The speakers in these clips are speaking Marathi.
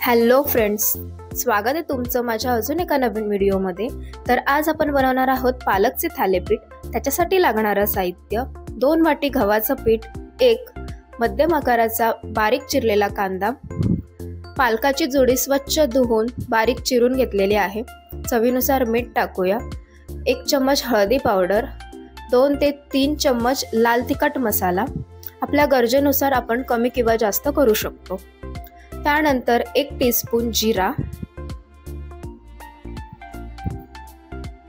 हॅलो फ्रेंड्स, स्वागत आहे तुमचं माझ्या अजून एका नवीन व्हिडिओमध्ये। तर आज आपण बनवणार आहोत पालकचे थालीपीठ। त्याच्यासाठी लागणारं साहित्य 2 वाटी गव्हाचं पीठ, 1 मध्यम आकाराचा बारीक चिरलेला कांदा, पालकाची जोडी स्वच्छ धुवून बारीक चिरून घेतलेली आहे, चवीनुसार मीठ टाकूया, 1 चम्मच हळदी पावडर, 2 ते 3 चम्मच लाल तिखट मसाला। आपल्या गरजेनुसार आपण कमी किंवा जास्त करू शकतो। त्यानंतर 1 टीस्पून जीरा,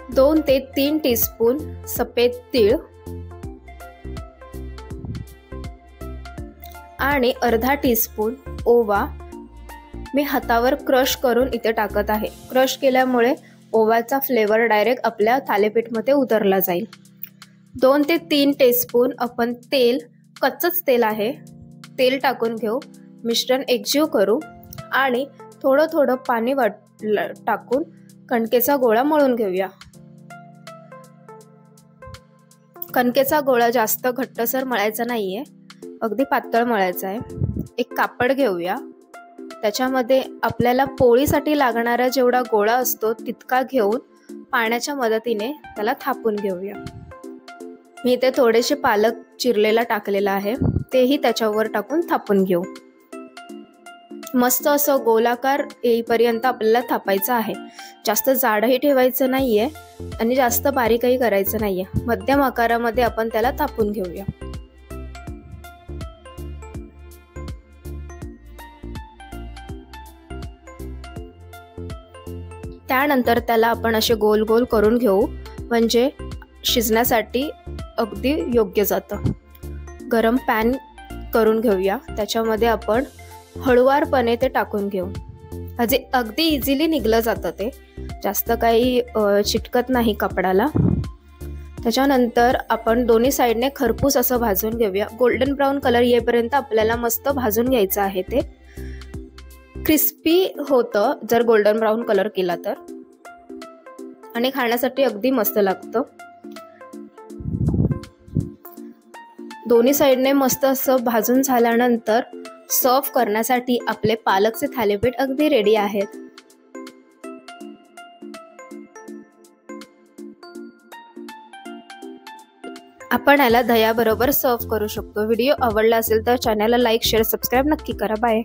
2 ते 3 टीस्पून सफेद तीळ आणि अर्धा टीस्पून ओवा मी हातावर क्रश करून इथे टाकत आहे। क्रश केल्यामुळे ओव्याचा फ्लेवर डायरेक्ट आपल्या थालीपीठमध्ये उतरला जाईल। 2 ते 3 टीस्पून आपण तेल, कच्चंच तेल आहे, तेल टाकून घेऊ, मिश्रण एकजीव करू आणि थोडं थोडं पाणी टाकून कणकेचा गोळा मळून घेऊया। कणकेचा गोळा जास्त घट्टसर मळायचा नाहीये, अगदी पातळ मळायचा आहे। एक कापड घेऊया, त्याच्यामध्ये आपल्याला पोळीसाठी लागणारा जेवढा गोळा असतो तितका घेऊन पाण्याच्या मदतीने त्याला थापून घेऊया। मी इथे थोडेसे पालक चिरलेला टाकलेला आहे, तेही त्याच्यावर टाकून थापून घेऊ। मस्त असं गोलाकार येईपर्यंत आपल्याला थापायचं आहे। जास्त जाडही ठेवायचं नाहीये आणि जास्त बारीकही करायचं नाहीये, मध्यम आकारामध्ये आपण त्याला थापून घेऊया। त्यानंतर त्याला आपण असे गोल गोल करून घेऊ, म्हणजे शिजण्यासाठी अगदी योग्य जातं। गरम पॅन करून घेऊया, त्याच्यामध्ये आपण हळुवारपणे ते टाकून घेऊ, अगदी इझिली निघलं जातं, ते जास्त काही चिटकत नाही कपडाला। त्याच्यानंतर आपण दोन्ही साईडने खरपूस असं भाजून घेऊया, गोल्डन ब्राऊन कलर येईपर्यंत आपल्याला मस्त भाजून घ्यायचं आहे। ते क्रिस्पी होतं जर गोल्डन ब्राऊन कलर केला तर, आणि खाण्यासाठी अगदी मस्त लागतं। दोन्ही साईडने मस्त असं भाजून झाल्यानंतर सर्व करण्यासाठी आपले पालकचे थालीपीठ अगदी रेडी आहेत। आपण याला दह्याबरोबर सर्व करू शकतो। व्हिडिओ आवडला असेल तर चॅनलला लाईक, शेअर, सबस्क्राईब नक्की करा। बाय।